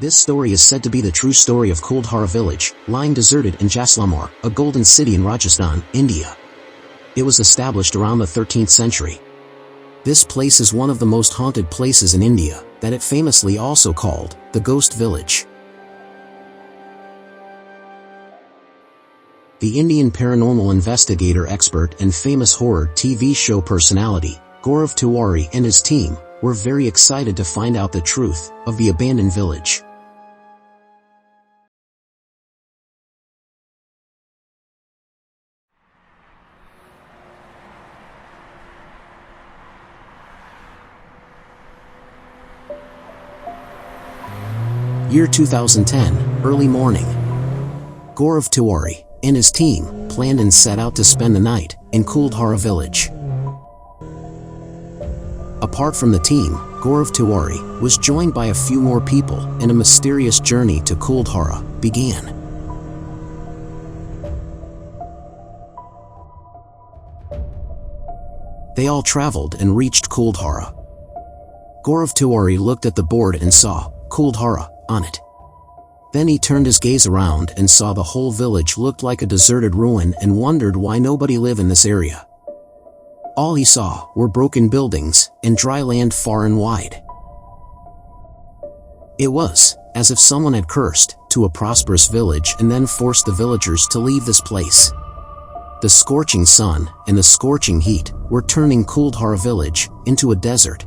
This story is said to be the true story of Ghostshorror village, lying deserted in Jaisalmer, a golden city in Rajasthan, India. It was established around the 13th century. This place is one of the most haunted places in India, that it famously also called the Ghost Village. The Indian paranormal investigator expert and famous horror TV show personality, Gaurav Tiwari and his team, were very excited to find out the truth of the abandoned village. Year 2010, early morning. Gaurav Tiwari and his team planned and set out to spend the night in Ghostshorror village. Apart from the team, Gaurav Tiwari was joined by a few more people, and a mysterious journey to Ghostshorror began. They all traveled and reached Ghostshorror. Gaurav Tiwari looked at the board and saw Ghostshorror on it. Then he turned his gaze around and saw the whole village looked like a deserted ruin and wondered why nobody lived in this area. All he saw were broken buildings and dry land far and wide. It was as if someone had cursed to a prosperous village and then forced the villagers to leave this place. The scorching sun and the scorching heat were turning Ghostshorror village into a desert.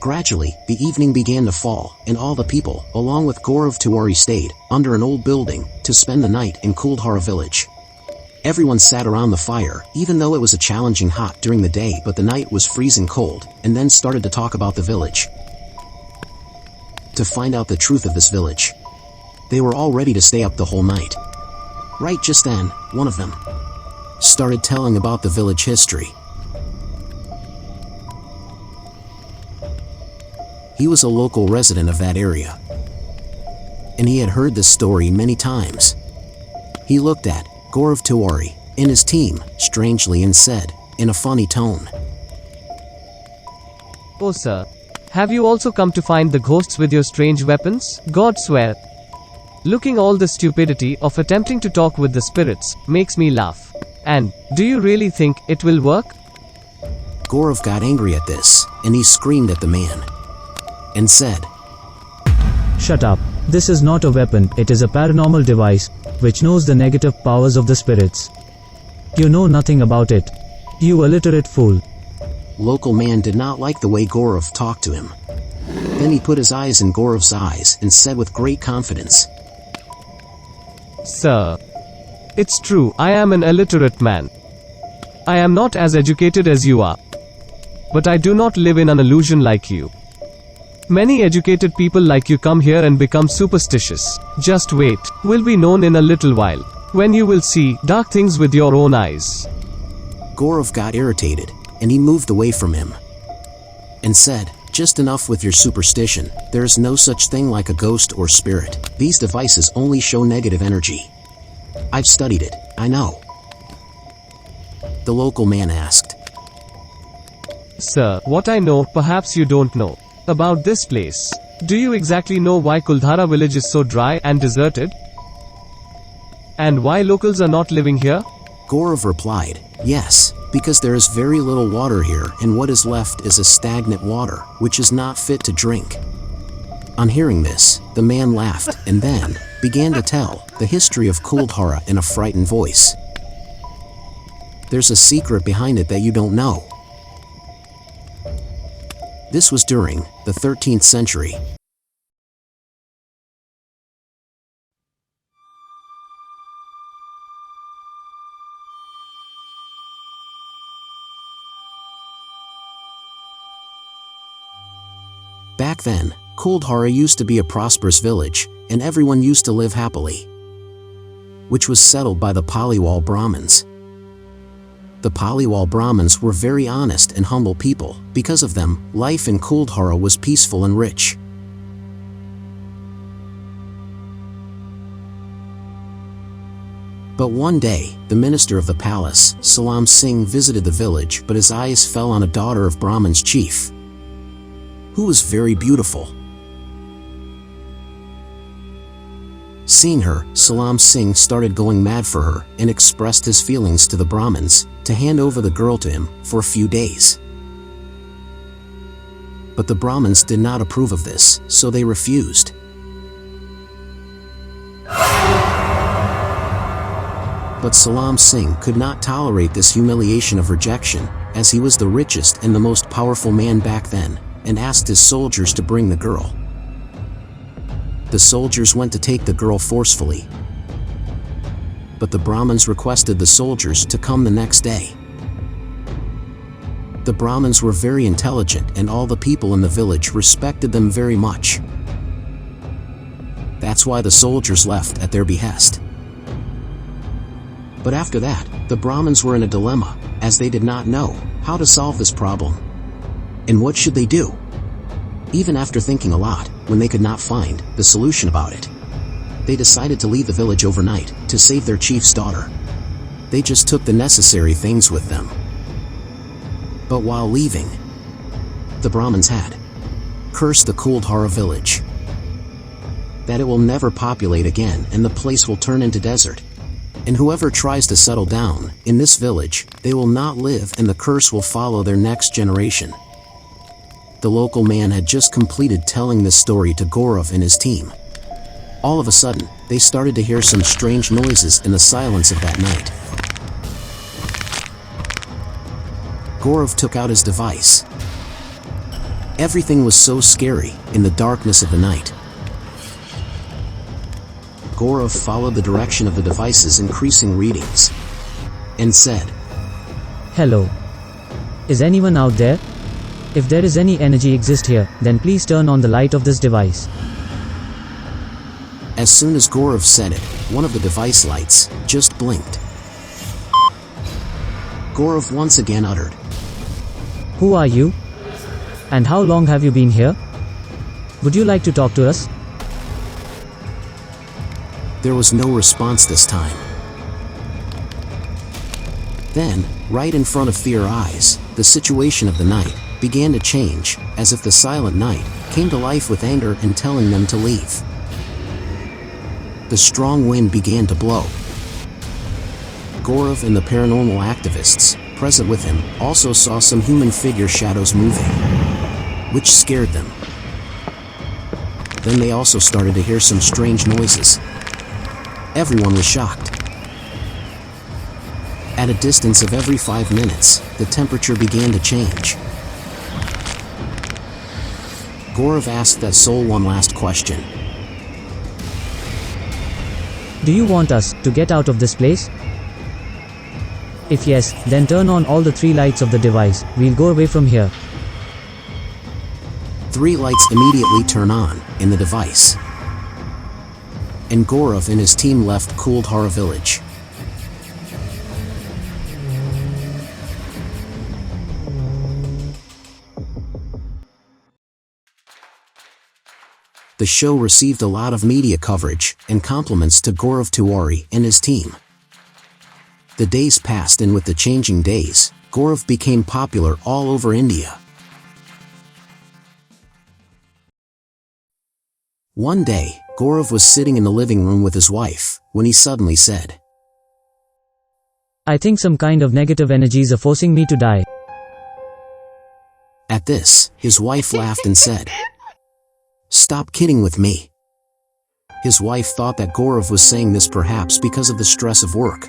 Gradually, the evening began to fall, and all the people, along with Gaurav Tiwari, stayed under an old building to spend the night in Ghostshorror village. Everyone sat around the fire, even though it was a challenging hot during the day, but the night was freezing cold, and then started to talk about the village. To find out the truth of this village. They were all ready to stay up the whole night. Right just then, one of them started telling about the village history. He was a local resident of that area, and he had heard this story many times. He looked at Gaurav Tiwari and his team strangely and said, in a funny tone, "Oh sir, have you also come to find the ghosts with your strange weapons? God swear. Looking all the stupidity of attempting to talk with the spirits makes me laugh. And, do you really think it will work?" Gaurav got angry at this, and he screamed at the man and said, "Shut up. This is not a weapon, it is a paranormal device, which knows the negative powers of the spirits. You know nothing about it. You illiterate fool." Local man did not like the way Gaurav talked to him. Then he put his eyes in Gaurav's eyes and said with great confidence, "Sir, it's true, I am an illiterate man. I am not as educated as you are. But I do not live in an illusion like you. Many educated people like you come here and become superstitious. Just wait, will be known in a little while, when you will see dark things with your own eyes." Gaurav got irritated, and he moved away from him and said, "Just enough with your superstition. There is no such thing like a ghost or spirit. These devices only show negative energy. I've studied it, I know." The local man asked, "Sir, what I know, perhaps you don't know. About this place. Do you exactly know why Ghostshorror village is so dry and deserted? And why locals are not living here?" Gaurav replied, "Yes, because there is very little water here, and what is left is a stagnant water, which is not fit to drink." On hearing this, the man laughed and then began to tell the history of Ghostshorror in a frightened voice. "There's a secret behind it that you don't know." This was during the 13th century. Back then, Ghostshorror used to be a prosperous village, and everyone used to live happily, which was settled by the Paliwal Brahmins. The Paliwal Brahmins were very honest and humble people. Because of them, life in Ghostshorror was peaceful and rich. But one day, the minister of the palace, Salam Singh, visited the village, but his eyes fell on a daughter of Brahman's chief, who was very beautiful. Seeing her, Salam Singh started going mad for her and expressed his feelings to the Brahmins to hand over the girl to him for a few days. But the Brahmins did not approve of this, so they refused. But Salam Singh could not tolerate this humiliation of rejection, as he was the richest and the most powerful man back then, and asked his soldiers to bring the girl. The soldiers went to take the girl forcefully, but the Brahmins requested the soldiers to come the next day. The Brahmins were very intelligent and all the people in the village respected them very much. That's why the soldiers left at their behest. But after that, the Brahmins were in a dilemma, as they did not know how to solve this problem. And what should they do? Even after thinking a lot, when they could not find the solution about it, they decided to leave the village overnight to save their chief's daughter. They just took the necessary things with them. But while leaving, the Brahmins had cursed the Ghostshorror village, that it will never populate again and the place will turn into desert. And whoever tries to settle down in this village, they will not live and the curse will follow their next generation. The local man had just completed telling this story to Gaurav and his team. All of a sudden, they started to hear some strange noises in the silence of that night. Gaurav took out his device. Everything was so scary in the darkness of the night. Gaurav followed the direction of the device's increasing readings and said, Hello. Is anyone out there? If there is any energy exist here, then please turn on the light of this device. As soon as Gaurav said it, one of the device lights just blinked. Gaurav once again uttered, Who are you? And how long have you been here? Would you like to talk to us? There was no response this time. Then, right in front of their eyes, the situation of the night began to change, as if the silent night came to life with anger and telling them to leave. The strong wind began to blow. Gaurav and the paranormal activists present with him also saw some human figure shadows moving, which scared them. Then they also started to hear some strange noises. Everyone was shocked. At a distance of every 5 minutes, the temperature began to change. Gaurav asked that soul one last question. Do you want us to get out of this place? If yes, then turn on all the 3 lights of the device. We'll go away from here. 3 lights immediately turn on in the device, and Gaurav and his team left Ghostshorror village. The show received a lot of media coverage and compliments to Gaurav Tiwari and his team. The days passed, and with the changing days, Gaurav became popular all over India. One day, Gaurav was sitting in the living room with his wife, when he suddenly said, I think some kind of negative energies are forcing me to die. At this, his wife laughed and said, Stop kidding with me. His wife thought that Gaurav was saying this perhaps because of the stress of work.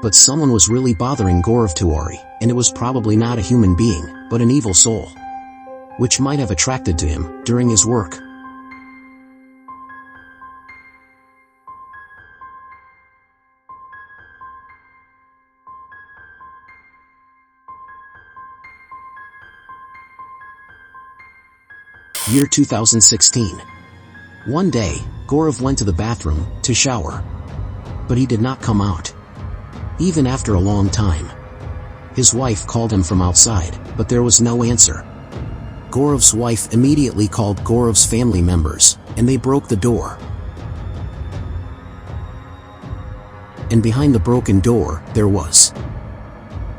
But someone was really bothering Gaurav Tiwari, and it was probably not a human being, but an evil soul, which might have attracted to him during his work. Year 2016. One day, Gaurav went to the bathroom to shower, but he did not come out, even after a long time. His wife called him from outside, but there was no answer. Gaurav's wife immediately called Gaurav's family members, and they broke the door. and behind the broken door, there was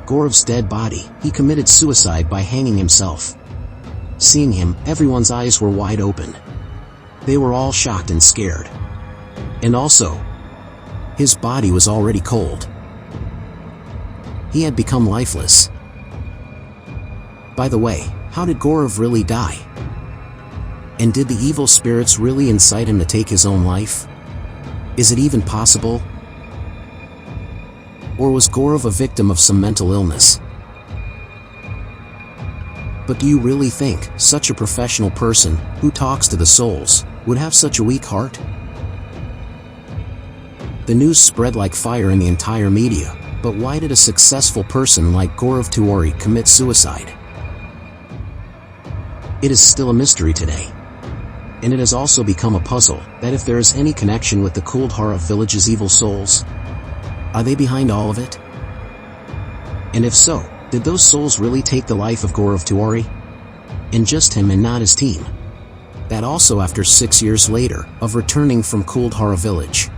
Gorov's dead body. He committed suicide by hanging himself. Seeing him, everyone's eyes were wide open. They were all shocked and scared. And also, his body was already cold. He had become lifeless. By the way, how did Gorov really die? And did the evil spirits really incite him to take his own life? Is it even possible? Or was Gorov a victim of some mental illness? But do you really think such a professional person, who talks to the souls, would have such a weak heart? The news spread like fire in the entire media, but why did a successful person like Gorov Tuori commit suicide? It is still a mystery today. And it has also become a puzzle, that if there is any connection with the Kuldhara village's evil souls. Are they behind all of it? And if so, did those souls really take the life of Gorov Tuori? And just him and not his team? That also after 6 years later, of returning from Kuldhara village.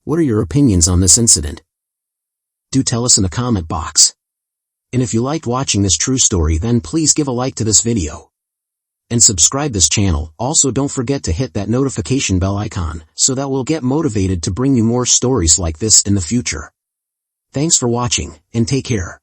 What are your opinions on this incident? Do tell us in the comment box. And if you liked watching this true story, then please give a like to this video. And subscribe this channel. Also don't forget to hit that notification bell icon, so that we'll get motivated to bring you more stories like this in the future. Thanks for watching, and take care.